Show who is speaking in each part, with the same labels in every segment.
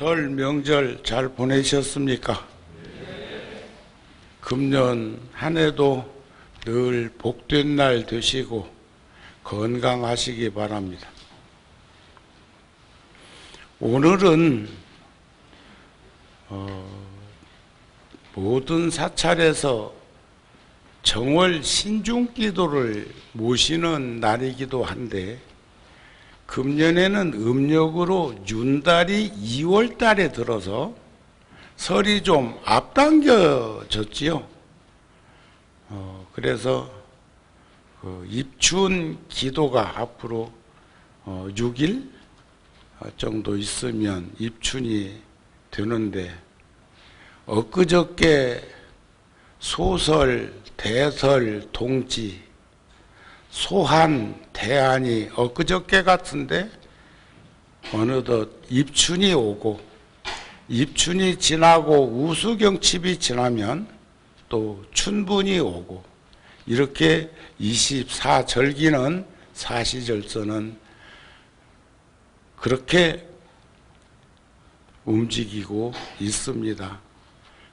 Speaker 1: 설 명절 잘 보내셨습니까? 금년 한 해도 늘 복된 날 되시고 건강하시기 바랍니다. 오늘은 모든 사찰에서 정월 신중기도를 모시는 날이기도 한데, 금년에는 음력으로 윤달이 2월 달에 들어서 설이 좀 앞당겨졌지요. 그래서 입춘 기도가 앞으로 6일 정도 있으면 입춘이 되는데, 엊그저께 소설, 대설, 동지, 소한, 대한이 엊그저께 같은데 어느덧 입춘이 오고, 입춘이 지나고 우수경칩이 지나면 또 춘분이 오고, 이렇게 24절기는 사시절서는 그렇게 움직이고 있습니다.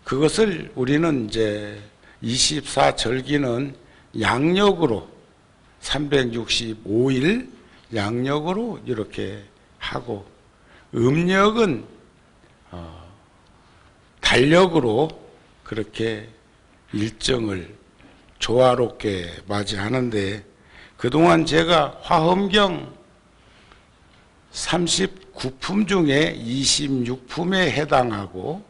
Speaker 1: 그것을 우리는 이제 24절기는 양력으로 365일 양력으로 이렇게 하고, 음력은 달력으로 그렇게 일정을 조화롭게 맞이하는데, 그동안 제가 화엄경 39품 중에 26품에 해당하고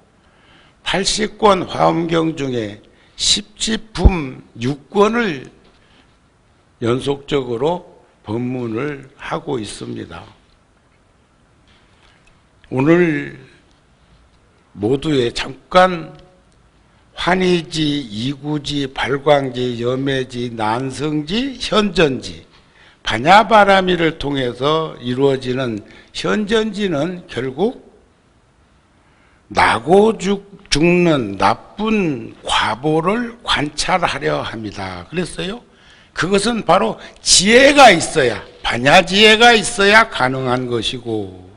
Speaker 1: 80권 화엄경 중에 10지품 6권을 연속적으로 법문을 하고 있습니다. 오늘 모두에 잠깐 환희지, 이구지, 발광지, 염해지, 난성지, 현전지, 반야바라미를 통해서 이루어지는 현전지는 결국 나고 죽는 나쁜 과보를 관찰하려 합니다. 그랬어요. 그것은 바로 지혜가 있어야, 반야지혜가 있어야 가능한 것이고,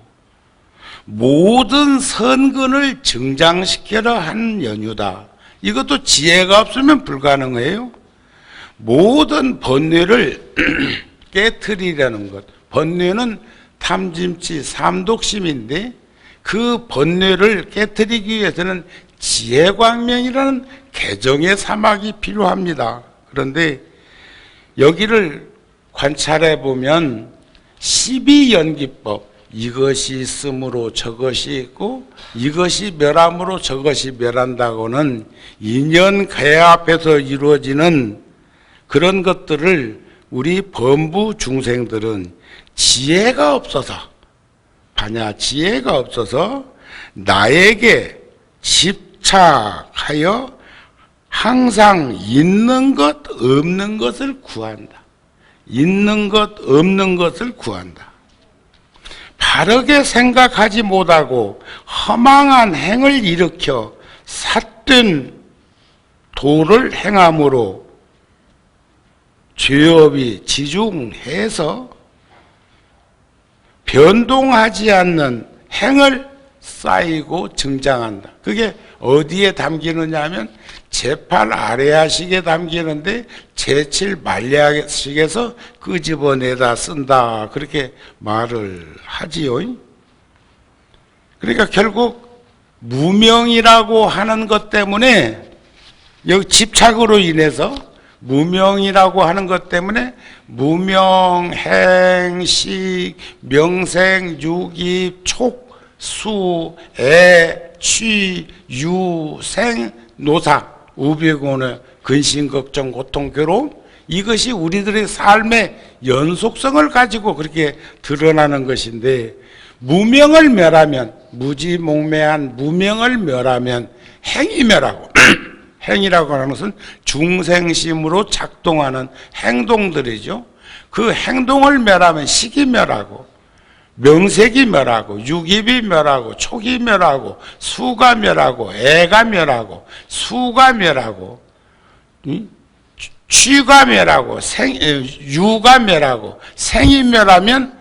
Speaker 1: 모든 선근을 증장시키려 한 연유다. 이것도 지혜가 없으면 불가능해요. 모든 번뇌를 깨트리려는 것. 번뇌는 탐짐치, 삼독심인데, 그 번뇌를 깨트리기 위해서는 지혜광명이라는 개정의 사막이 필요합니다. 그런데 여기를 관찰해 보면 12연기법, 이것이 있으므로 저것이 있고 이것이 멸함으로 저것이 멸한다고는 인연 개합해서 이루어지는 그런 것들을 우리 범부 중생들은 지혜가 없어서, 반야 지혜가 없어서 나에게 집착하여 항상 있는 것 없는 것을 구한다. 있는 것 없는 것을 구한다. 바르게 생각하지 못하고 허망한 행을 일으켜 삿된 도를 행함으로 죄업이 지중해서 변동하지 않는 행을 쌓이고 증장한다. 그게 어디에 담기느냐 하면 제8 아래야식에 담기는데 제7 말야식에서 끄집어내다 쓴다. 그렇게 말을 하지요. 그러니까 결국 무명이라고 하는 것 때문에, 여기 집착으로 인해서 무명이라고 하는 것 때문에 무명, 행, 식, 명생, 유기, 촉, 수, 애, 취, 유, 생, 노사, 우비고는 근심, 걱정, 고통, 괴로움, 이것이 우리들의 삶의 연속성을 가지고 그렇게 드러나는 것인데, 무명을 멸하면, 무지몽매한 무명을 멸하면 행이 멸하고 행이라고 하는 것은 중생심으로 작동하는 행동들이죠. 그 행동을 멸하면 식이 멸하고, 명색이 멸하고, 육입이 멸하고, 촉이 멸하고, 수가 멸하고, 애가 멸하고, 수가 멸하고, 취가 멸하고, 유가 멸하고, 생이 멸하면,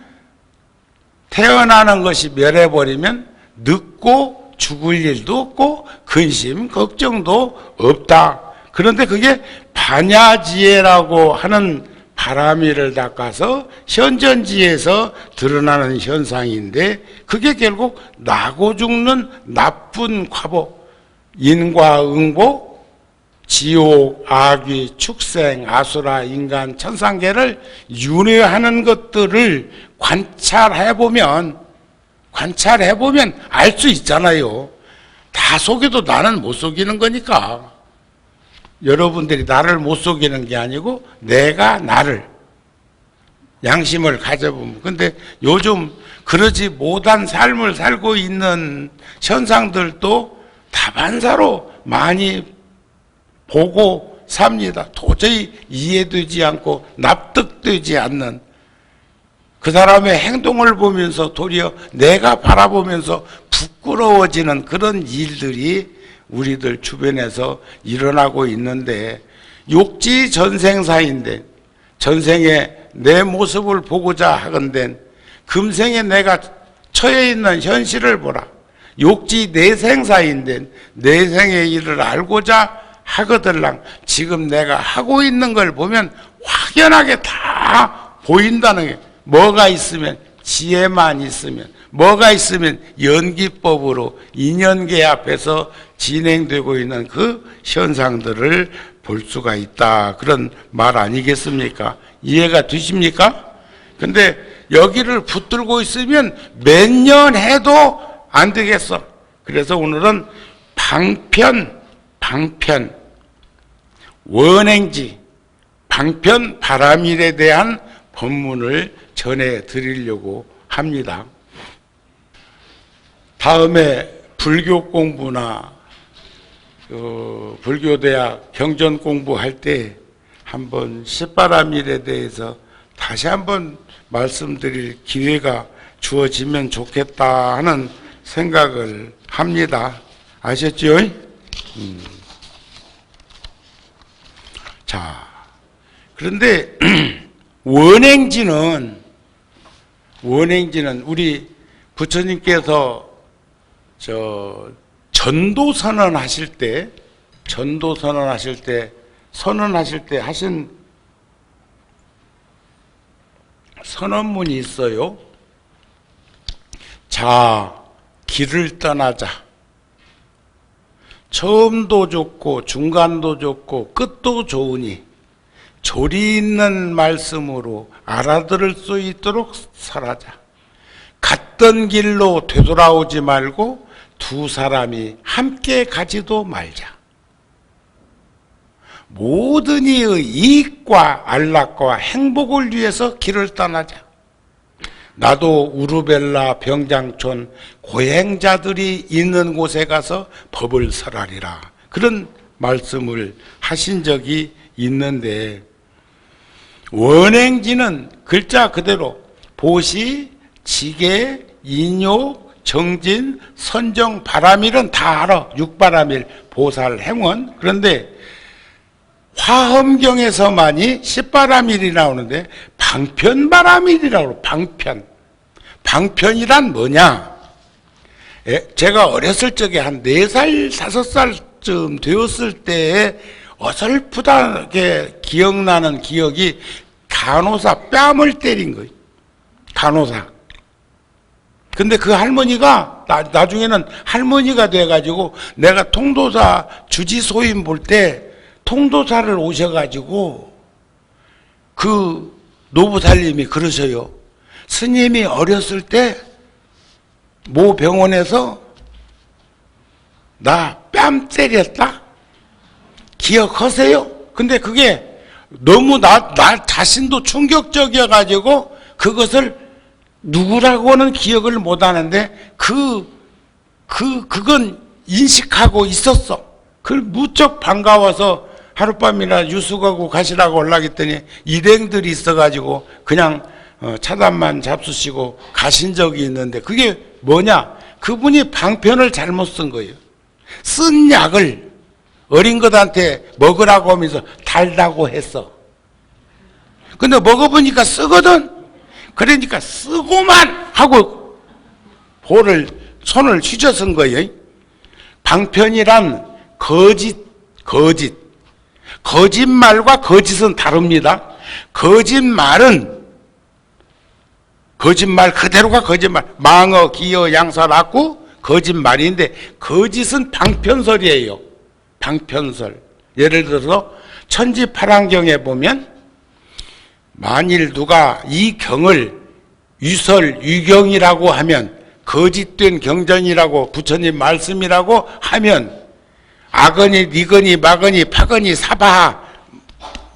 Speaker 1: 태어나는 것이 멸해버리면 늙고 죽을 일도 없고 근심 걱정도 없다. 그런데 그게 반야지혜라고 하는 바람이를 닦아서 현전지에서 드러나는 현상인데 그게 결국 나고 죽는 나쁜 과보, 인과응보, 지옥, 악귀, 축생, 아수라, 인간, 천상계를 윤회하는 것들을 관찰해보면 알 수 있잖아요. 다 속여도 나는 못 속이는 거니까. 여러분들이 나를 못 속이는 게 아니고 내가 나를 양심을 가져보면. 근데 요즘 그러지 못한 삶을 살고 있는 현상들도 다반사로 많이 보고 삽니다. 도저히 이해되지 않고 납득되지 않는 그 사람의 행동을 보면서 도리어 내가 바라보면서 부끄러워지는 그런 일들이 우리들 주변에서 일어나고 있는데, 욕지 전생사인데 전생에 내 모습을 보고자 하건대 금생에 내가 처해 있는 현실을 보라. 욕지 내생사인데 내생의 일을 알고자 하거들랑 지금 내가 하고 있는 걸 보면 확연하게 다 보인다는 게, 뭐가 있으면 지혜만 있으면, 뭐가 있으면 연기법으로 인연계 앞에서 진행되고 있는 그 현상들을 볼 수가 있다. 그런 말 아니겠습니까? 이해가 되십니까? 근데 여기를 붙들고 있으면 몇 년 해도 안 되겠어. 그래서 오늘은 방편, 원행지, 방편 바람일에 대한 법문을 전해 드리려고 합니다. 다음에 불교 공부나 불교대학 경전 공부할 때 한번 십바람일에 대해서 다시 한번 말씀드릴 기회가 주어지면 좋겠다 하는 생각을 합니다. 아셨죠? 자, 그런데 원행지는 우리 부처님께서 전도 선언하실 때 하신 선언문이 있어요. 자, 길을 떠나자. 처음도 좋고 중간도 좋고 끝도 좋으니 조리 있는 말씀으로 알아들을 수 있도록 살아자. 갔던 길로 되돌아오지 말고 두 사람이 함께 가지도 말자. 모든 이의 이익과 안락과 행복을 위해서 길을 떠나자. 나도 우르벨라 병장촌 고행자들이 있는 곳에 가서 법을 설하리라. 그런 말씀을 하신 적이 있는데, 원행지는 글자 그대로 보시, 지계, 인욕, 정진, 선정, 바람일은 다 알아. 육바람일, 보살, 행원. 그런데 화엄경에서만이 십바람일이 나오는데 방편바람일이라고. 방편이란 뭐냐? 제가 어렸을 적에 한 4살, 5살쯤 되었을 때에 어설프다게 기억나는 기억이, 간호사 뺨을 때린 거예요. 간호사. 근데 그 할머니가 나중에는 할머니가 돼가지고, 내가 통도사 주지소임 볼 때 통도사를 오셔가지고 그 노부살님이 그러셔요. 스님이 어렸을 때 모 병원에서 나 뺨 때렸다? 기억하세요? 근데 그게 너무 나 자신도 충격적이어가지고 그것을 누구라고는 기억을 못 하는데 그건 인식하고 있었어. 그걸 무척 반가워서 하룻밤이나 유숙하고 가시라고 올라갔더니 일행들이 있어가지고 그냥 차단만 잡수시고 가신 적이 있는데, 그게 뭐냐? 그분이 방편을 잘못 쓴 거예요. 쓴 약을 어린 것한테 먹으라고 하면서 달다고 했어. 근데 먹어보니까 쓰거든. 그러니까 쓰고만 하고 볼을 손을 휘저쓴 거예요. 방편이란 거짓말과 거짓은 다릅니다. 거짓말은 거짓말 그대로가 거짓말. 망어, 기어, 양사, 낙구 거짓말인데 거짓은 방편설이에요. 방편설. 예를 들어서 천지팔환경에 보면 만일 누가 이 경을 유설, 유경이라고 하면 거짓된 경전이라고 부처님 말씀이라고 하면 아거니, 니거니, 마거니, 파거니, 사바하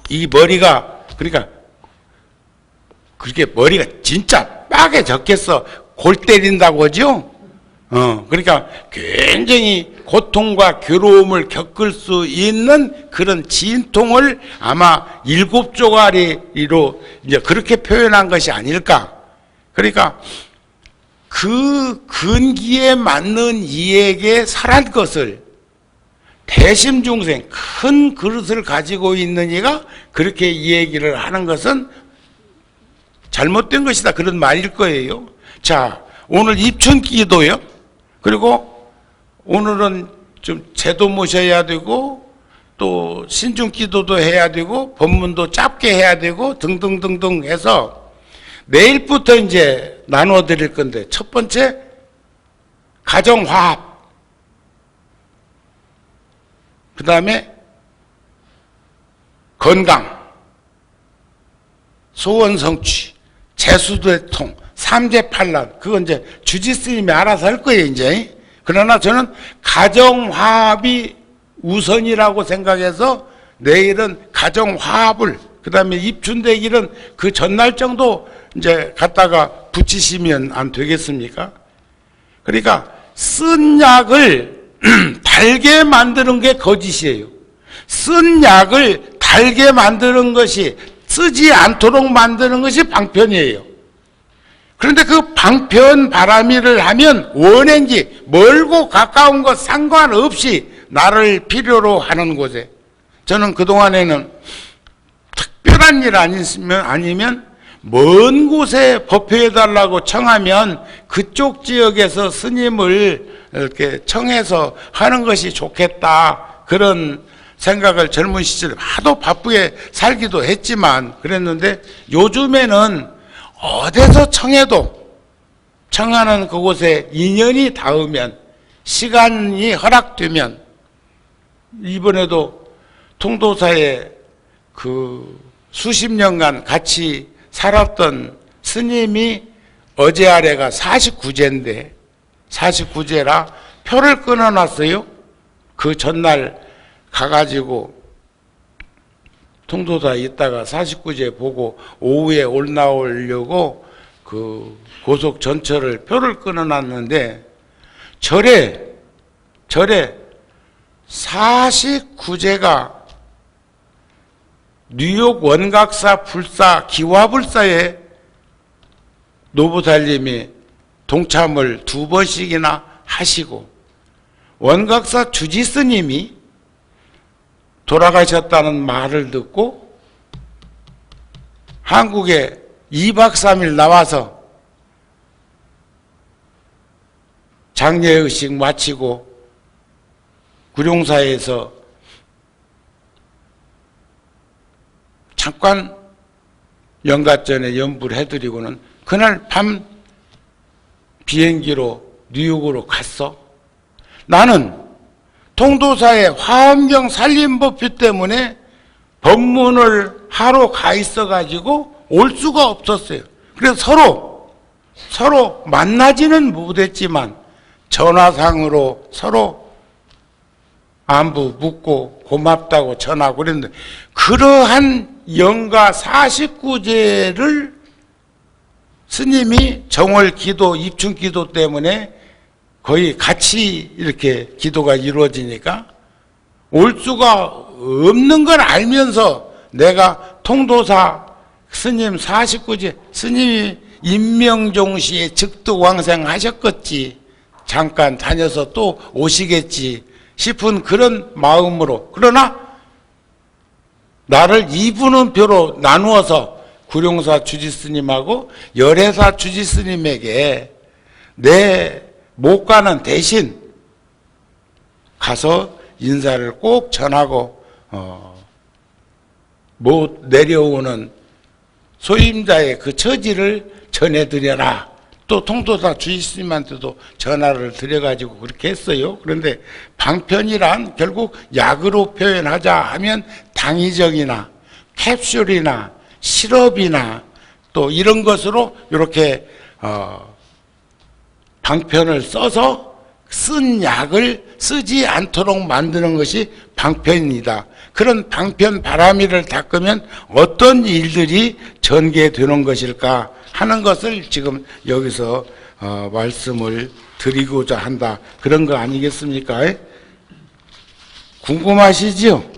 Speaker 1: 이 머리가 그러니까 그렇게 머리가 진짜 빡에 적겠어. 골 때린다고 하죠. 그러니까 굉장히 고통과 괴로움을 겪을 수 있는 그런 진통을 아마 7조가리로 이제 그렇게 표현한 것이 아닐까. 그러니까 그 근기에 맞는 이에게 살한 것을 대심중생 큰 그릇을 가지고 있는 이가 그렇게 이 얘기를 하는 것은 잘못된 것이다. 그런 말일 거예요. 자, 오늘 입춘기도요. 그리고 오늘은 좀 제도 모셔야 되고 또 신중기도도 해야 되고 법문도 짧게 해야 되고 등등등등 해서 내일부터 이제 나눠 드릴 건데 첫 번째 가정화합, 그 다음에 건강, 소원성취, 재수대통, 삼재팔란, 그건 이제 주지스님이 알아서 할 거예요, 이제. 그러나 저는 가정화합이 우선이라고 생각해서 내일은 가정화합을, 그 다음에 입춘대길은 그 전날 정도 이제 갖다가 붙이시면 안 되겠습니까? 그러니까 쓴 약을 달게 만드는 게 거짓이에요. 쓴 약을 달게 만드는 것이 쓰지 않도록 만드는 것이 방편이에요. 그런데 그 방편 바람이를 하면 원행지 멀고 가까운 것 상관없이 나를 필요로 하는 곳에 저는 그동안에는 특별한 일 아니면 먼 곳에 법회해달라고 청하면 그쪽 지역에서 스님을 이렇게 청해서 하는 것이 좋겠다. 그런 생각을 젊은 시절에 하도 바쁘게 살기도 했지만 그랬는데 요즘에는 어디서 청해도 청하는 그곳에 인연이 닿으면 시간이 허락되면 이번에도 통도사에 그 수십 년간 같이 살았던 스님이 어제 아래가 49제인데 49제라 표를 끊어놨어요. 그 전날 가가지고 통도사에 있다가 49제 보고 오후에 올라오려고 그 고속 전철을 표를 끊어놨는데 절에 49제가 뉴욕 원각사 불사 기와불사에 노부살님이 동참을 2번씩이나 하시고 원각사 주지스님이 돌아가셨다는 말을 듣고 한국에 2박 3일 나와서 장례의식 마치고 구룡사에서 잠깐 영가전에 연부를 해드리고는 그날 밤 비행기로 뉴욕으로 갔어. 나는 통도사의 화엄경 살림법표 때문에 법문을 하러 가 있어가지고 올 수가 없었어요. 그래서 서로 만나지는 못했지만 전화상으로 서로 안부 묻고 고맙다고 전하고 그랬는데 그러한 영가 49제를 스님이 정월기도, 입춘기도 때문에 거의 같이 이렇게 기도가 이루어지니까 올 수가 없는 걸 알면서 내가 통도사 스님 49제 스님이 임명종시에 즉득왕생 하셨겠지 잠깐 다녀서 또 오시겠지 싶은 그런 마음으로 그러나 나를 2분음표로 나누어서 구룡사 주지스님하고 열애사 주지스님에게 내 못 가는 대신 가서 인사를 꼭 전하고 못 내려오는 소임자의 그 처지를 전해드려라. 또 통도사 주임스님한테도 전화를 드려가지고 그렇게 했어요. 그런데 방편이란 결국 약으로 표현하자 하면 당의정이나 캡슐이나 시럽이나 또 이런 것으로 이렇게 방편을 써서 쓴 약을 쓰지 않도록 만드는 것이 방편이다. 그런 방편 바람이를 닦으면 어떤 일들이 전개되는 것일까 하는 것을 지금 여기서 말씀을 드리고자 한다. 그런 거 아니겠습니까? 궁금하시죠?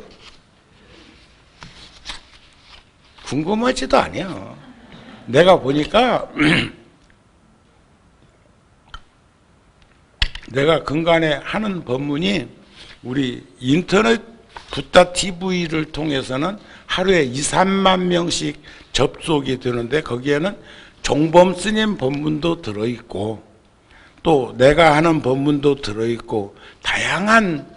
Speaker 1: 궁금하지도 않아요. 내가 보니까 내가 근간에 하는 법문이 우리 인터넷 붓다 TV를 통해서는 하루에 2, 3만 명씩 접속이 되는데 거기에는 종범 스님 법문도 들어있고 또 내가 하는 법문도 들어있고 다양한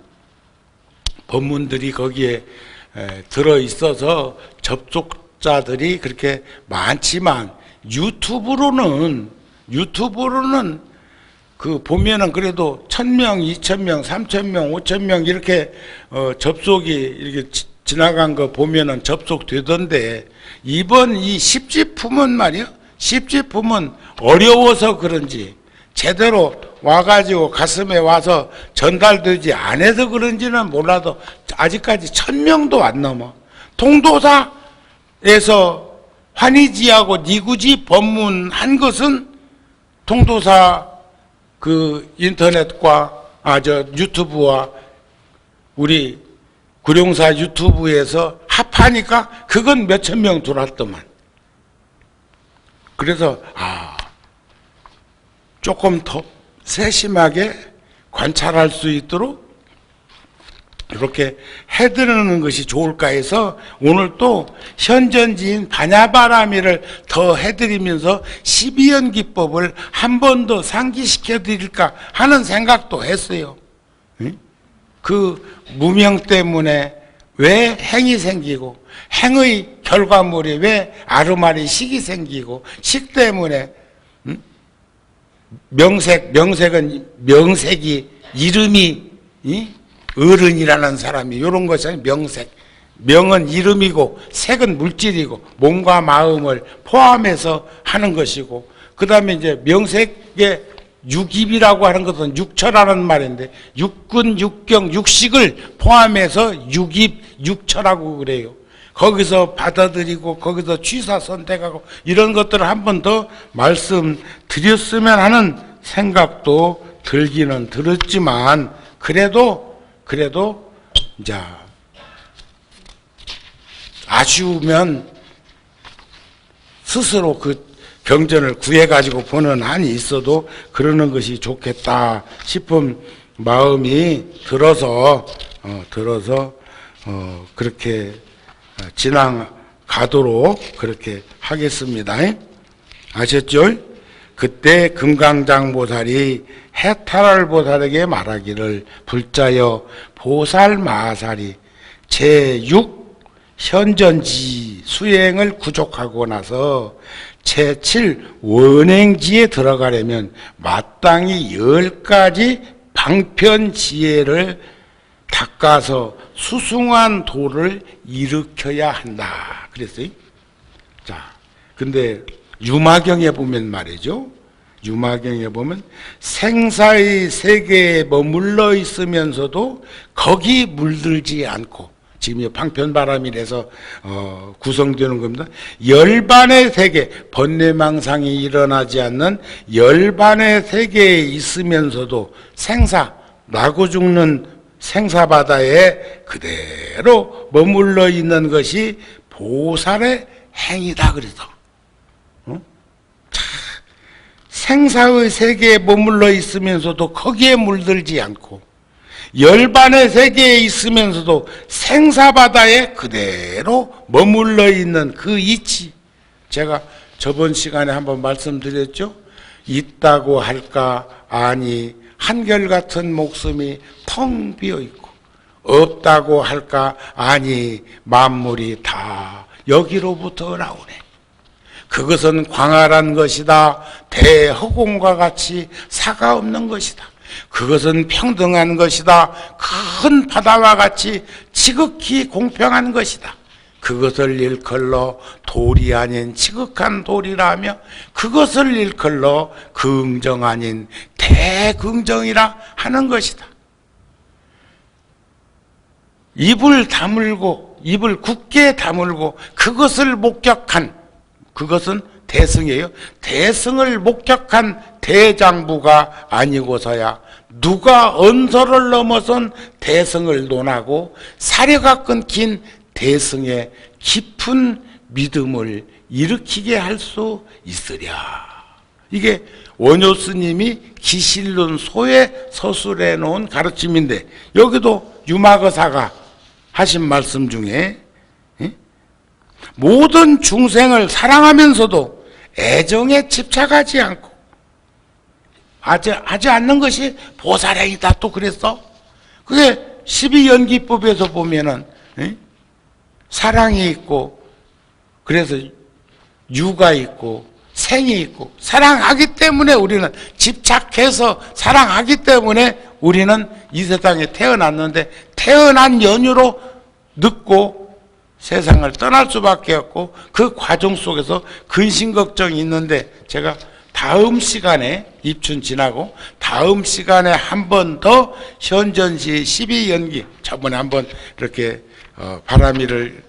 Speaker 1: 법문들이 거기에 들어있어서 접속자들이 그렇게 많지만 유튜브로는 그 보면은 그래도 1000명, 2000명, 3000명, 5000명 이렇게 접속이 이렇게 지나간 거 보면은 접속되던데 이번 이 십지품은 말이요. 십지품은 어려워서 그런지 제대로 와가지고 가슴에 와서 전달되지 않아서 그런지는 몰라도 아직까지 1000명도 안 넘어. 통도사에서 환희지하고 니구지 법문한 것은 통도사 그 인터넷과 유튜브와 우리 구룡사 유튜브에서 합하니까 그건 몇천 명 들어왔더만. 그래서 조금 더 세심하게 관찰할 수 있도록 이렇게 해드리는 것이 좋을까 해서 오늘 또 현전지인 반야바라미를 더 해드리면서 12연기법을 한 번 더 상기시켜 드릴까 하는 생각도 했어요. 그 무명 때문에 왜 행이 생기고 행의 결과물이 왜 아르마리 식이 생기고 식 때문에 명색은 명색이 이름이 어른이라는 사람이 이런 것이 명색. 명은 이름이고 색은 물질이고 몸과 마음을 포함해서 하는 것이고 그 다음에 이제 명색의 육입이라고 하는 것은 육처라는 말인데 육군, 육경, 육식을 포함해서 육입, 육처라고 그래요. 거기서 받아들이고 거기서 취사 선택하고 이런 것들을 한 번 더 말씀드렸으면 하는 생각도 들기는 들었지만 그래도 이제 아쉬우면 스스로 그 경전을 구해가지고 보는 한이 있어도 그러는 것이 좋겠다 싶은 마음이 들어서 그렇게 지나가도록 그렇게 하겠습니다. 아셨죠? 그때 금강장보살이 해탈할보살에게 말하기를 불자여 보살마살이 제6 현전지 수행을 구족하고 나서 제7 원행지에 들어가려면 마땅히 10가지 방편지혜를 닦아서 수승한 도를 일으켜야 한다. 그랬어요. 자, 근데 유마경에 보면 말이죠. 유마경에 보면 생사의 세계에 머물러 있으면서도 거기 물들지 않고 지금 방편바람이라서 구성되는 겁니다. 열반의 세계, 번뇌망상이 일어나지 않는 열반의 세계에 있으면서도 생사, 나고 죽는 생사바다에 그대로 머물러 있는 것이 보살의 행위다 그래서 생사의 세계에 머물러 있으면서도 거기에 물들지 않고 열반의 세계에 있으면서도 생사바다에 그대로 머물러 있는 그 이치, 제가 저번 시간에 한번 말씀드렸죠. 있다고 할까? 아니, 한결같은 목숨이 텅 비어 있고, 없다고 할까? 아니, 만물이 다 여기로부터 나오네. 그것은 광활한 것이다. 대허공과 같이 사가 없는 것이다. 그것은 평등한 것이다. 큰 바다와 같이 지극히 공평한 것이다. 그것을 일컬러 돌이 아닌 지극한 돌이라며 그것을 일컬러 긍정 아닌 대긍정이라 하는 것이다. 입을 다물고 입을 굳게 다물고 그것을 목격한, 그것은 대승이에요. 대승을 목격한 대장부가 아니고서야 누가 언서를 넘어선 대승을 논하고 사려가 끊긴 대승의 깊은 믿음을 일으키게 할 수 있으랴. 이게 원효 스님이 기실론 소에 서술해 놓은 가르침인데, 여기도 유마거사가 하신 말씀 중에 모든 중생을 사랑하면서도 애정에 집착하지 않고 하지 않는 것이 보살행이다. 또 그랬어. 그게 12연기법에서 보면은 사랑이 있고, 그래서 유가 있고 생이 있고, 사랑하기 때문에 우리는 집착해서 사랑하기 때문에 우리는 이 세상에 태어났는데, 태어난 연유로 늙고 세상을 떠날 수밖에 없고, 그 과정 속에서 근심 걱정이 있는데, 제가 다음 시간에 입춘 지나고 다음 시간에 한 번 더 현전시 12연기 저번에 한번 이렇게 바람이를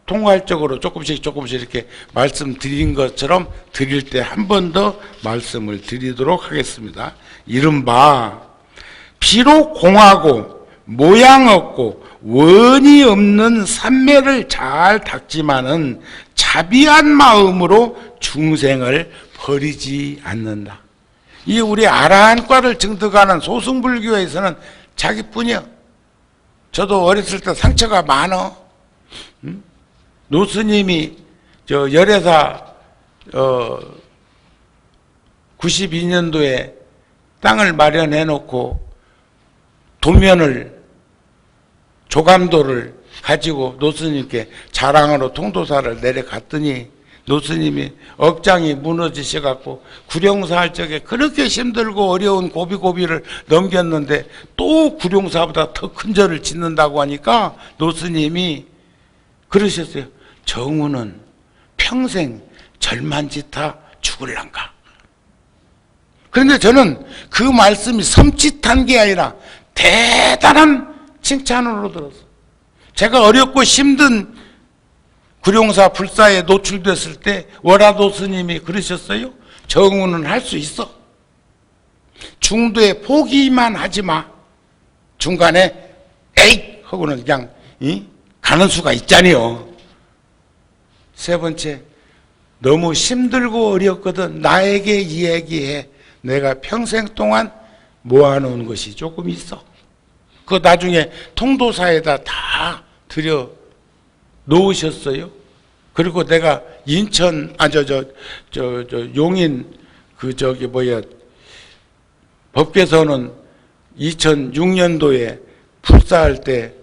Speaker 1: 통괄적으로 조금씩 이렇게 말씀드린 것처럼 드릴 때 한 번 더 말씀을 드리도록 하겠습니다. 이른바 비록 공하고 모양 없고 원이 없는 삼매를 잘 닦지만은 자비한 마음으로 중생을 버리지 않는다. 이 우리 아라한과를 증득하는 소승불교에서는 자기뿐이야. 저도 어렸을 때 상처가 많어. 노스님이 저 열애사 92년도에 땅을 마련해 놓고 도면을 조감도를 가지고 노스님께 자랑으로 통도사를 내려갔더니 노스님이 억장이 무너지셔갖고 구룡사 할 적에 그렇게 힘들고 어려운 고비고비를 넘겼는데 또 구룡사보다 더 큰 절을 짓는다고 하니까 노스님이 그러셨어요. 정우는 평생 절만 짓다 죽을란가. 그런데 저는 그 말씀이 섬찟한 게 아니라 대단한 칭찬으로 들었어요. 제가 어렵고 힘든 구룡사 불사에 노출됐을 때 월화도 스님이 그러셨어요. 정우는 할 수 있어. 중도에 포기만 하지 마. 중간에 에잇 하고는 그냥 가는 수가 있잖아요. 세 번째, 너무 힘들고 어렵거든. 나에게 이야기해. 내가 평생 동안 모아놓은 것이 조금 있어. 그거 나중에 통도사에다 다 들여 놓으셨어요. 그리고 내가 인천, 용인, 법계서는 2006년도에 불사할 때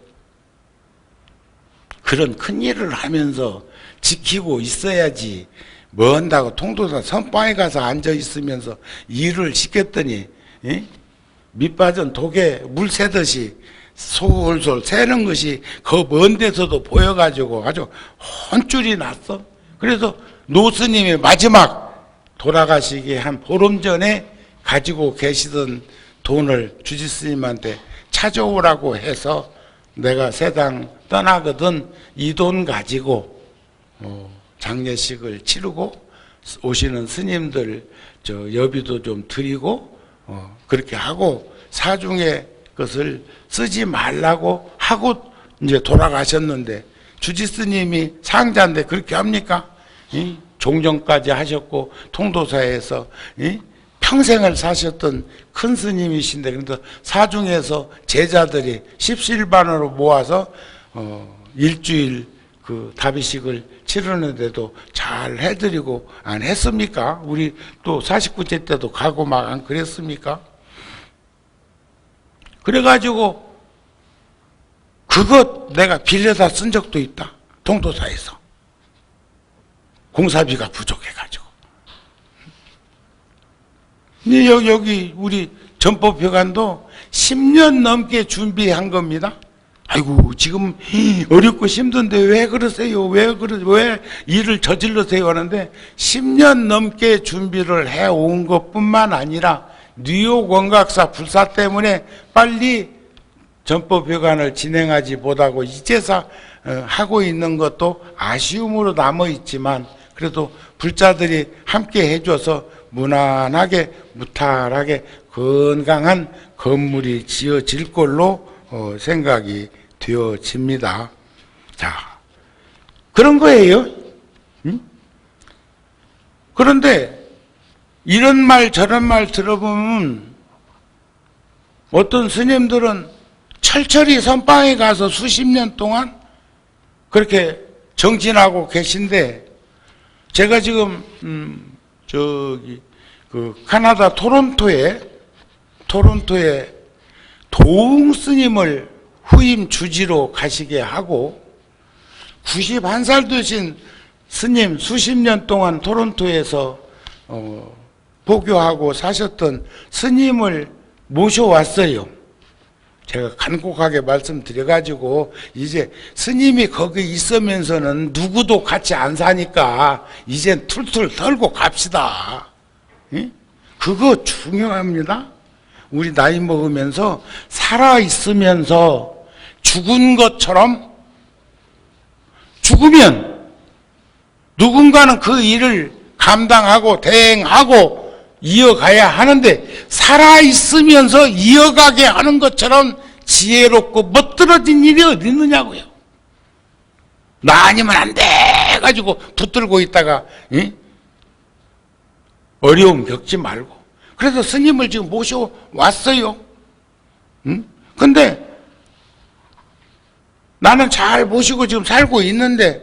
Speaker 1: 그런 큰 일을 하면서 지키고 있어야지 뭐 한다고 통도사 선방에 가서 앉아 있으면서 일을 시켰더니 밑빠진 독에 물 새듯이 솔솔 새는 것이 그 먼 데서도 보여가지고 아주 혼쭐이 났어. 그래서 노스님이 마지막 돌아가시기 한 보름 전에 가지고 계시던 돈을 주지스님한테 찾아오라고 해서 내가 세상 떠나거든 이 돈 가지고 장례식을 치르고 오시는 스님들 여비도 좀 드리고 그렇게 하고 사중의 것을 쓰지 말라고 하고 이제 돌아가셨는데, 주지스님이 상자인데 그렇게 합니까? 종정까지 하셨고 통도사에서 평생을 사셨던 큰 스님이신데, 그런데 사중에서 제자들이 십시일반으로 모아서 일주일 그 다비식을 치르는데도 잘 해드리고 안 했습니까? 우리 또 49제 때도 가고 막 안 그랬습니까? 그래가지고 그것 내가 빌려다 쓴 적도 있다. 동도사에서. 공사비가 부족해가지고. 근데 여기 우리 전법회관도 10년 넘게 준비한 겁니다. 아이고 지금 어렵고 힘든데 왜 그러세요? 왜 일을 저질러세요? 하는데 10년 넘게 준비를 해온 것뿐만 아니라 뉴욕 원각사 불사 때문에 빨리 전법회관을 진행하지 못하고 이제서 하고 있는 것도 아쉬움으로 남아있지만 그래도 불자들이 함께 해줘서 무난하게 무탈하게 건강한 건물이 지어질 걸로 생각이 되어집니다. 자, 그런 거예요. 응? 그런데 이런 말 저런 말 들어보면 어떤 스님들은 철철이 선방에 가서 수십 년 동안 그렇게 정진하고 계신데 제가 지금 그 캐나다 토론토에 도웅 스님을 후임 주지로 가시게 하고 91살 되신 스님 수십 년 동안 토론토에서 보교하고 사셨던 스님을 모셔왔어요. 제가 간곡하게 말씀드려가지고 이제 스님이 거기 있으면서는 누구도 같이 안 사니까 이젠 툴툴 털고 갑시다. 예? 그거 중요합니다. 우리 나이 먹으면서 살아있으면서 죽은 것처럼 죽으면 누군가는 그 일을 감당하고 대행하고 이어가야 하는데 살아있으면서 이어가게 하는 것처럼 지혜롭고 멋들어진 일이 어디 있느냐고요. 나 아니면 안 돼 가지고 붙들고 있다가 어려움 겪지 말고. 그래서 스님을 지금 모셔왔어요. 근데 나는 잘 모시고 지금 살고 있는데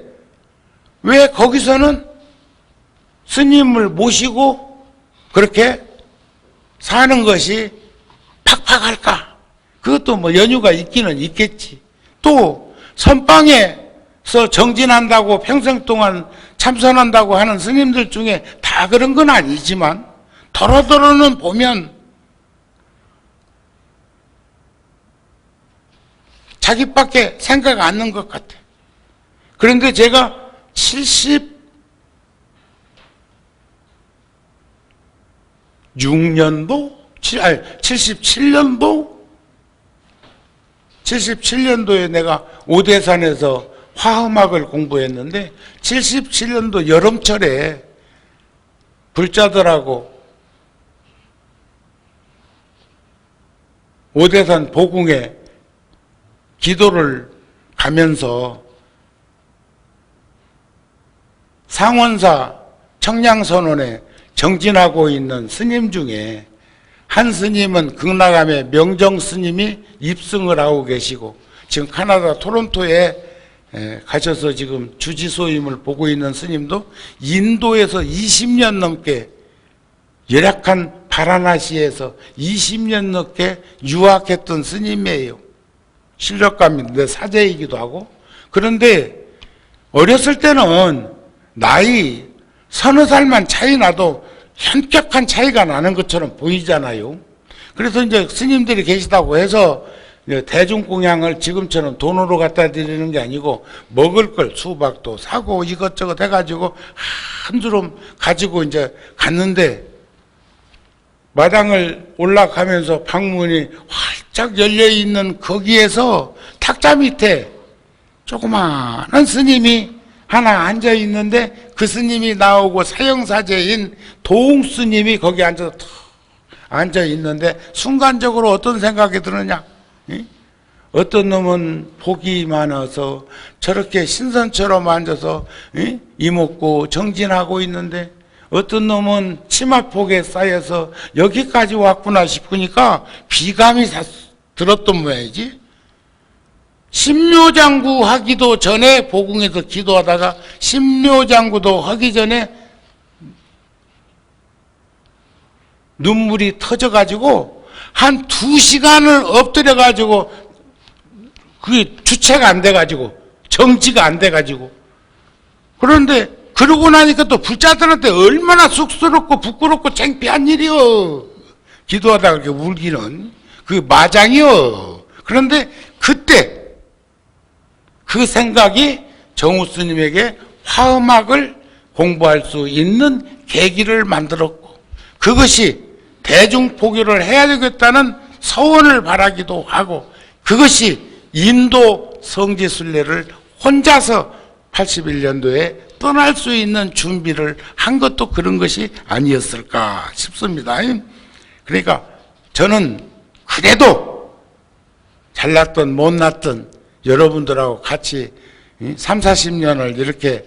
Speaker 1: 왜 거기서는 스님을 모시고 그렇게 사는 것이 팍팍할까? 그것도 뭐 연유가 있기는 있겠지. 또 선방에서 정진한다고 평생 동안 참선한다고 하는 스님들 중에 다 그런 건 아니지만 더러더러는 보면 자기밖에 생각 안 나는 것 같아. 그런데 제가 77년도에 내가 오대산에서 화엄학을 공부했는데 77년도 여름철에 불자들하고 오대산 보궁에 기도를 가면서 상원사 청량선원에 정진하고 있는 스님 중에 한 스님은 극락암의 명정 스님이 입승을 하고 계시고 지금 캐나다 토론토에 가셔서 지금 주지소임을 보고 있는 스님도 인도에서 20년 넘게 열악한 바라나시에서 20년 넘게 유학했던 스님이에요. 실력감이 내 사제이기도 하고. 그런데 어렸을 때는 나이 서너 살만 차이 나도 현격한 차이가 나는 것처럼 보이잖아요. 그래서 이제 스님들이 계시다고 해서 대중공양을 지금처럼 돈으로 갖다 드리는 게 아니고 먹을 걸 수박도 사고 이것저것 해가지고 한 주름 가지고 이제 갔는데 마당을 올라가면서 방문이 활짝 열려있는 거기에서 탁자 밑에 조그마한 스님이 하나 앉아있는데 그 스님이 나오고 사형사제인 도웅 스님이 거기 앉아서 탁 앉아있는데 순간적으로 어떤 생각이 드느냐? 어떤 놈은 복이 많아서 저렇게 신선처럼 앉아서 이목구 정진하고 있는데 어떤 놈은 치마폭에 쌓여서 여기까지 왔구나 싶으니까 비감이 들었던 모양이지. 신묘장구 하기도 전에 보궁에서 기도하다가 신묘장구도 하기 전에 눈물이 터져가지고 한 2시간을 엎드려가지고 그게 주체가 안 돼가지고 정지가 안 돼가지고 그런데 그러고 나니까 또 불자들한테 얼마나 쑥스럽고 부끄럽고 창피한 일이요. 기도하다가 그렇게 울기는 그게 마장이요. 그런데 그때 그 생각이 정우 스님에게 화엄학을 공부할 수 있는 계기를 만들었고 그것이 대중포교를 해야 되겠다는 서원을 바라기도 하고 그것이 인도 성지순례를 혼자서 81년도에 떠날 수 있는 준비를 한 것도 그런 것이 아니었을까 싶습니다. 그러니까 저는 그래도 잘났든 못났든 여러분들하고 같이 3, 40년을 이렇게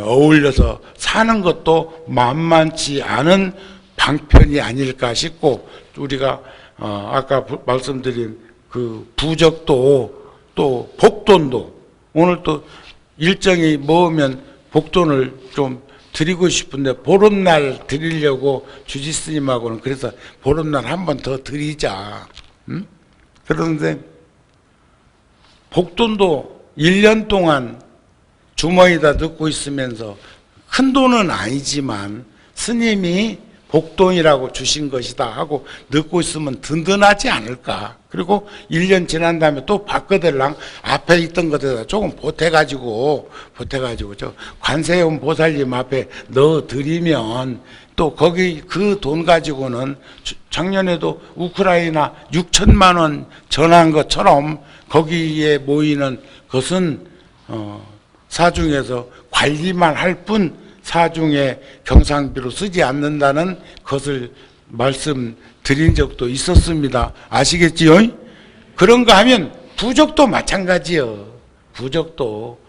Speaker 1: 어울려서 사는 것도 만만치 않은 방편이 아닐까 싶고 우리가 아까 말씀드린 그 부적도 또 복돈도 오늘 또 일정이 모으면 복돈을 좀 드리고 싶은데 보름날 드리려고 주지스님하고는 그래서 보름날 한 번 더 드리자. 그런데 복돈도 1년 동안 주머니에다 넣고 있으면서 큰 돈은 아니지만 스님이 복돈이라고 주신 것이다 하고 넣고 있으면 든든하지 않을까. 그리고 1년 지난 다음에 또 바꿔들랑 앞에 있던 것에다 조금 보태가지고 저 관세음 보살님 앞에 넣어드리면 또 거기 그 돈 가지고는 작년에도 우크라이나 6천만 원 전한 것처럼 거기에 모이는 것은 사중에서 관리만 할 뿐 사중에 경상비로 쓰지 않는다는 것을 말씀드린 적도 있었습니다. 아시겠지요? 그런가 하면 부적도 마찬가지요. 부적도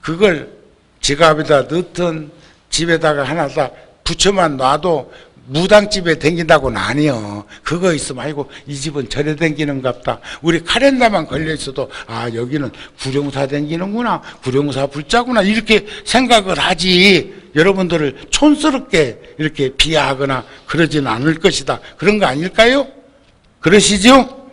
Speaker 1: 그걸 지갑에다 넣든 집에다가 하나 다 붙여만 놔도 무당집에 댕긴다고는 아니요. 그거 있으면 아이고 이 집은 절에 댕기는갑다. 우리 카렌다만 걸려있어도 아 여기는 구룡사 댕기는구나. 구룡사 불자구나. 이렇게 생각을 하지 여러분들을 촌스럽게 이렇게 비하하거나 그러지는 않을 것이다. 그런 거 아닐까요? 그러시죠?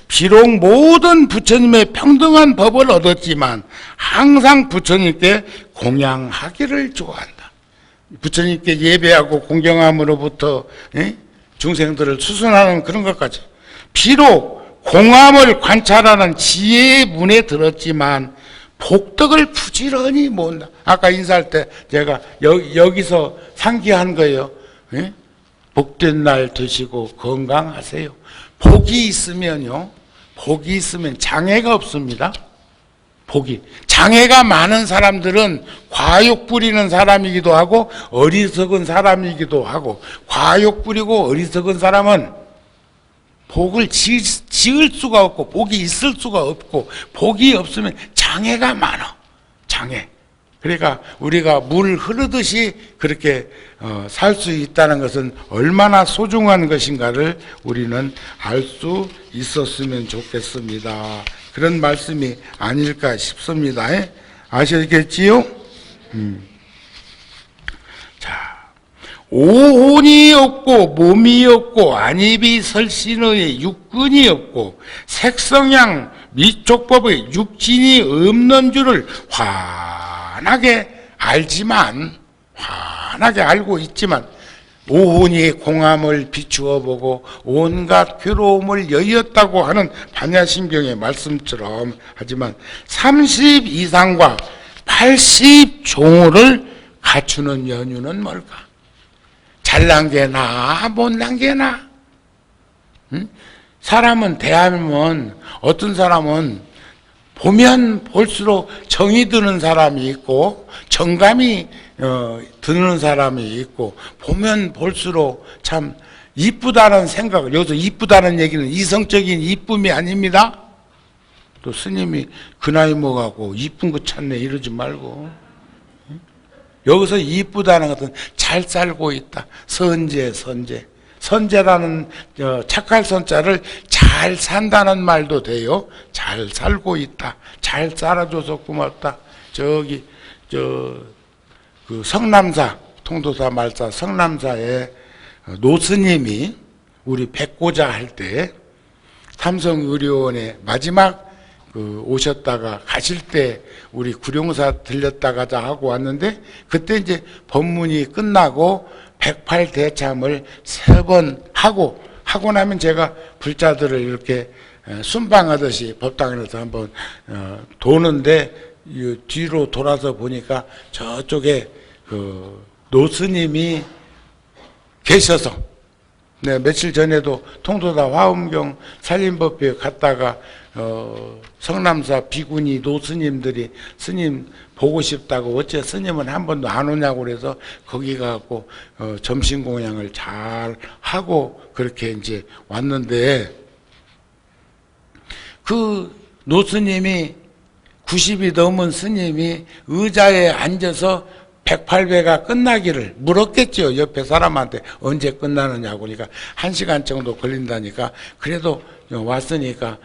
Speaker 1: 비록 모든 부처님의 평등한 법을 얻었지만 항상 부처님께 공양하기를 좋아한다. 부처님께 예배하고 공경함으로부터 중생들을 수순하는 그런 것까지 비록 공함을 관찰하는 지혜의 문에 들었지만 복덕을 부지런히 모은다. 아까 인사할 때 제가 여기서 상기한 거예요. 복된 날 되시고 건강하세요. 복이 있으면요, 복이 있으면 장애가 없습니다. 복이. 장애가 많은 사람들은 과욕 부리는 사람이기도 하고 어리석은 사람이기도 하고 과욕 부리고 어리석은 사람은 복을 지을 수가 없고 복이 있을 수가 없고 복이 없으면 장애가 많아. 장애. 그러니까 우리가 물 흐르듯이 그렇게 살 수 있다는 것은 얼마나 소중한 것인가를 우리는 알 수 있었으면 좋겠습니다. 그런 말씀이 아닐까 싶습니다. 아시겠지요? 자, 오혼이 없고 몸이 없고 안입이 설신의 육근이 없고 색성향 미촉법의 육진이 없는 줄을 환하게 알고 있지만 오혼이 공함을 비추어 보고 온갖 괴로움을 여의었다고 하는 반야심경의 말씀처럼 하지만 30 이상과 80 종호를 갖추는 연유는 뭘까? 잘난 게 나, 못난 게 나? 사람은 대하면 어떤 사람은 보면 볼수록 정이 드는 사람이 있고 정감이 드는 사람이 있고 보면 볼수록 참 이쁘다는 생각을, 여기서 이쁘다는 얘기는 이성적인 이쁨이 아닙니다. 또 스님이 그 나이 먹하고 이쁜 거 찾네 이러지 말고 여기서 이쁘다는 것은 잘 살고 있다. 선제라는 착할 선자를 잘 잘 산다는 말도 돼요. 잘 살고 있다. 잘 살아줘서 고맙다. 저기 그 성남사 통도사 말사 성남사에 노스님이 우리 백고자 할 때 삼성의료원에 마지막 오셨다가 가실 때 우리 구룡사 들렸다 가자 하고 왔는데, 그때 이제 법문이 끝나고 108대참을 3번 하고 나면 제가 불자들을 이렇게 순방하듯이 법당에서 한번 도는데, 뒤로 돌아서 보니까 저쪽에 노스님이 계셔서, 네, 며칠 전에도 통도사 화엄경 살림법회 갔다가 성남사 비구니 노스님들이 스님 보고 싶다고, 어째 스님은 한 번도 안 오냐고 그래서 거기 가고 점심 공양을 잘 하고 그렇게 이제 왔는데, 그 노스님이 90이 넘은 스님이 의자에 앉아서 108배가 끝나기를 물었겠죠. 옆에 사람한테 언제 끝나느냐고. 그러니까 1시간 정도 걸린다니까, 그래도 왔으니까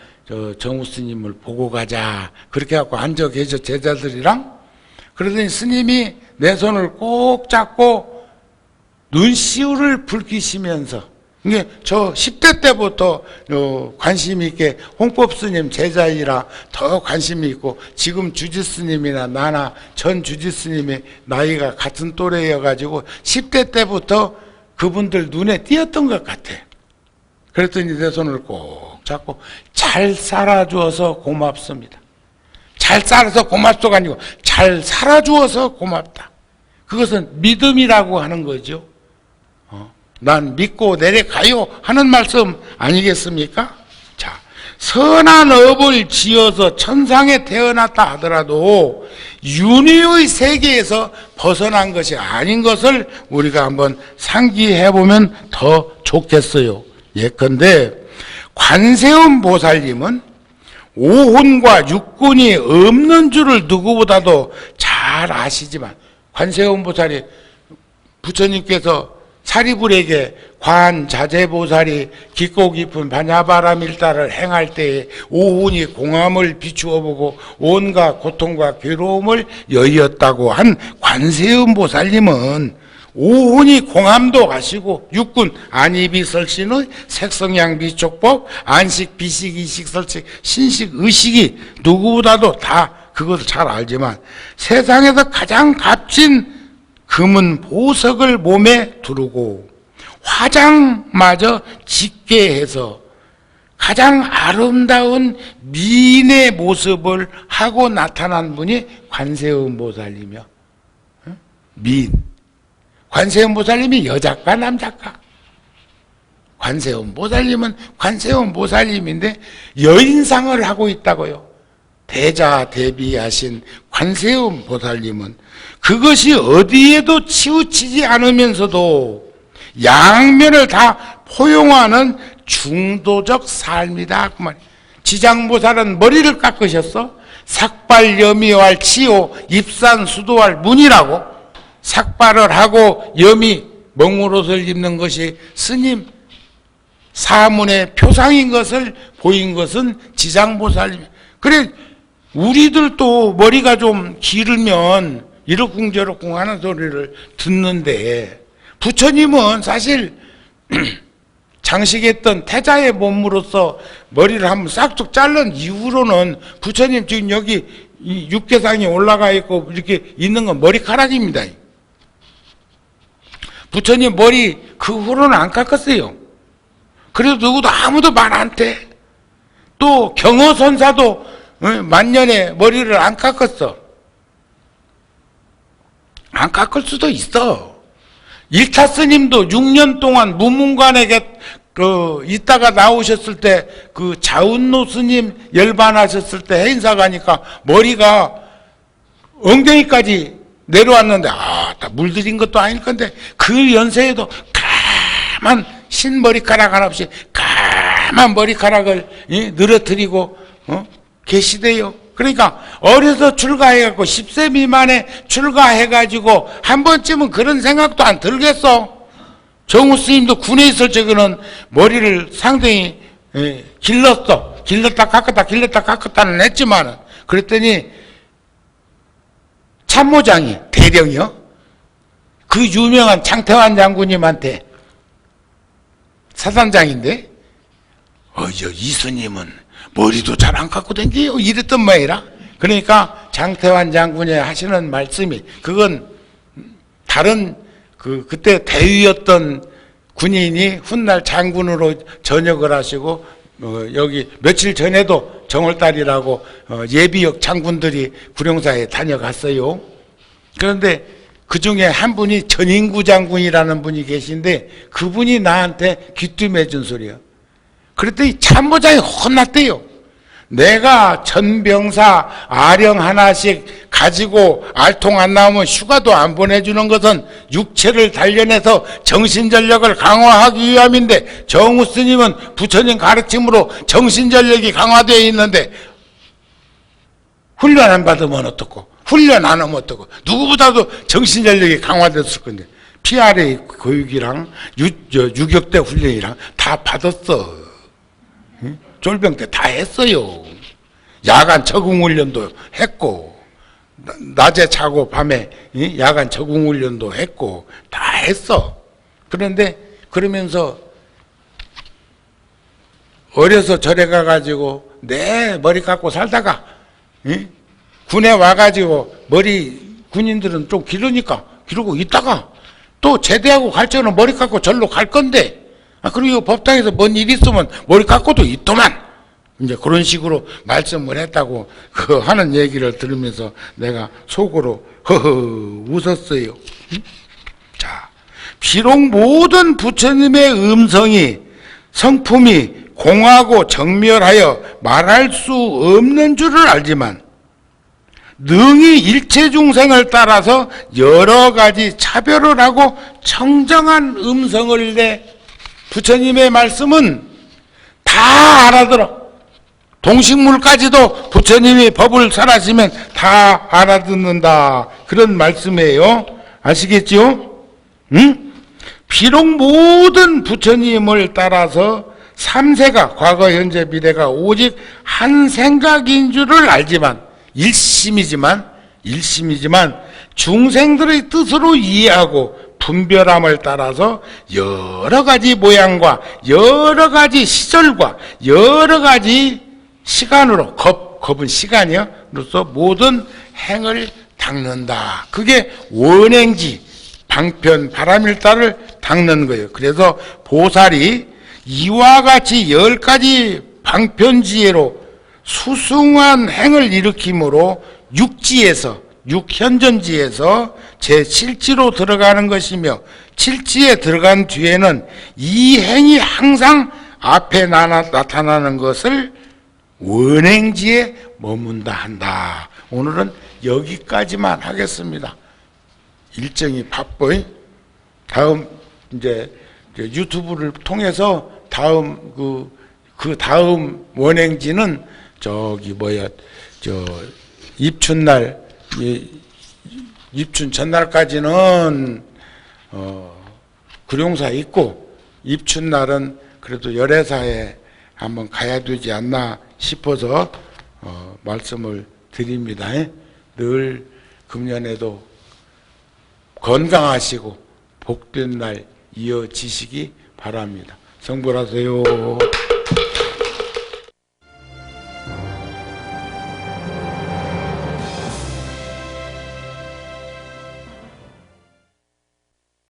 Speaker 1: 정우 스님을 보고 가자. 그렇게 해갖고 앉아 계셔, 제자들이랑. 그러더니 스님이 내 손을 꼭 잡고 눈시울을 붉히시면서, 이게 저 10대 때부터 관심 있게 홍법 스님 제자이라 더 관심이 있고, 지금 주지 스님이나 나나 전 주지 스님이 나이가 같은 또래여가지고 10대 때부터 그분들 눈에 띄었던 것 같아. 그랬더니 내 손을 꼭 잡고 잘 살아주어서 고맙습니다. 잘 살아서 고맙소가 아니고 잘 살아주어서 고맙다. 그것은 믿음이라고 하는 거죠. 난 믿고 내려가요 하는 말씀 아니겠습니까? 자, 선한 업을 지어서 천상에 태어났다 하더라도 윤회의 세계에서 벗어난 것이 아닌 것을 우리가 한번 상기해 보면 더 좋겠어요. 예컨대 관세음 보살님은 오혼과 육군이 없는 줄을 누구보다도 잘 아시지만, 관세음 보살이 부처님께서 사리불에게 관자재보살이 깊고 깊은 반야바라밀다를 행할 때에 오훈이 공함을 비추어 보고 온갖 고통과 괴로움을 여의었다고 한 관세음보살님은 오훈이 공함도 가시고 육군 안이비설신의 색성양비촉법 안식 비식 이식 설식 신식 의식이 누구보다도 다 그것을 잘 알지만, 세상에서 가장 값진 금은 보석을 몸에 두르고 화장마저 짙게 해서 가장 아름다운 미인의 모습을 하고 나타난 분이 관세음보살이며, 미인. 관세음보살님이 여작가 남작가? 관세음보살님은 관세음보살님인데 여인상을 하고 있다고요. 대자 대비하신 관세음보살님은 그것이 어디에도 치우치지 않으면서도 양면을 다 포용하는 중도적 삶이다. 그 말. 지장보살은 머리를 깎으셨어. 삭발, 염이왈, 치오, 입산, 수도왈, 문이라고. 삭발을 하고 염이 먹물옷을 입는 것이 스님 사문의 표상인 것을 보인 것은 지장보살님. 그래, 우리들도 머리가 좀 기르면 이러쿵저러쿵 하는 소리를 듣는데, 부처님은 사실 장식했던 태자의 몸으로서 머리를 한번 싹둑 자른 이후로는 부처님 지금 여기 이 육개상이 올라가 있고 이렇게 있는 건 머리카락입니다. 부처님 머리 그 후로는 안 깎았어요. 그래도 누구도 아무도 말 안 돼. 또 경허선사도 만년에 머리를 안 깎았어. 안 깎을 수도 있어. 일타 스님도 6년 동안 무문관에게 있다가 나오셨을 때 그 자운노 스님 열반하셨을 때 해인사 가니까 머리가 엉덩이까지 내려왔는데, 다 물들인 것도 아닐 건데 그 연세에도 까만 흰머리카락 하나 없이 까만 머리카락을 늘어뜨리고 계시대요. 그러니까 어려서 출가해갖고 10세 미만에 출가해가지고 한 번쯤은 그런 생각도 안 들겠어. 정우 스님도 군에 있을 적에는 머리를 상당히 길렀어. 길렀다 깎았다 길렀다 깎았다는 했지만 그랬더니 참모장이 대령이요. 그 유명한 장태환 장군님한테 사단장인데 이스님은 머리도 잘 안 깎고 댕겨요 이랬던 모양이라. 그러니까 장태환 장군이 하시는 말씀이 그건 다른 그때 대위였던 군인이 훗날 장군으로 전역을 하시고 여기 며칠 전에도 정월달이라고 예비역 장군들이 구룡사에 다녀갔어요. 그런데 그 중에 한 분이 전인구 장군이라는 분이 계신데 그분이 나한테 귀띔해 준 소리야. 그랬더니 참모장이 혼났대요. 내가 전병사 아령 하나씩 가지고 알통 안 나오면 휴가도 안 보내주는 것은 육체를 단련해서 정신전력을 강화하기 위함인데 정우 스님은 부처님 가르침으로 정신전력이 강화되어 있는데 훈련 안 받으면 어떻고 훈련 안 하면 어떻고 누구보다도 정신전력이 강화됐을 건데 PRA 교육이랑 유격대 훈련이랑 다 받았어. 졸병 때 다 했어요. 야간 적응훈련도 했고 낮에 자고 밤에 야간 적응훈련도 했고 다 했어. 그런데 그러면서 어려서 절에 가가지고 내 머리 깎고 살다가 군에 와가지고 머리 군인들은 좀 기르니까 기르고 있다가 또 제대하고 갈 적은 머리 깎고 절로 갈 건데 그리고 법당에서 뭔 일 있으면 머리 깎고도 있더만 이제 그런 식으로 말씀을 했다고 하는 얘기를 들으면서 내가 속으로 허허 웃었어요. 자, 비록 모든 부처님의 음성이 성품이 공하고 정멸하여 말할 수 없는 줄을 알지만 능히 일체 중생을 따라서 여러 가지 차별을 하고 청정한 음성을 내 부처님의 말씀은 다 알아들어. 동식물까지도 부처님이 법을 설하시면 다 알아듣는다. 그런 말씀이에요. 아시겠죠? 응? 비록 모든 부처님을 따라서 삼세가 과거 현재 미래가 오직 한 생각인 줄을 알지만 일심이지만 중생들의 뜻으로 이해하고 분별함을 따라서 여러 가지 모양과 여러 가지 시절과 여러 가지 시간으로 겁은 시간이요로서 모든 행을 닦는다. 그게 원행지 방편 바람일다를 닦는 거예요. 그래서 보살이 이와 같이 10가지 방편지혜로 수승한 행을 일으킴으로 육현전지에서 제7지로 들어가는 것이며 7지에 들어간 뒤에는 이 행이 항상 앞에 나타나는 것을 원행지에 머문다 한다. 오늘은 여기까지만 하겠습니다. 일정이 바빠요. 다음 이제 유튜브를 통해서 다음 그 다음 원행지는 입춘날 입춘 전날까지는 구룡사 있고 입춘날은 그래도 열애사에 한번 가야 되지 않나 싶어서 말씀을 드립니다. 늘 금년에도 건강하시고 복된 날 이어지시기 바랍니다. 성불하세요.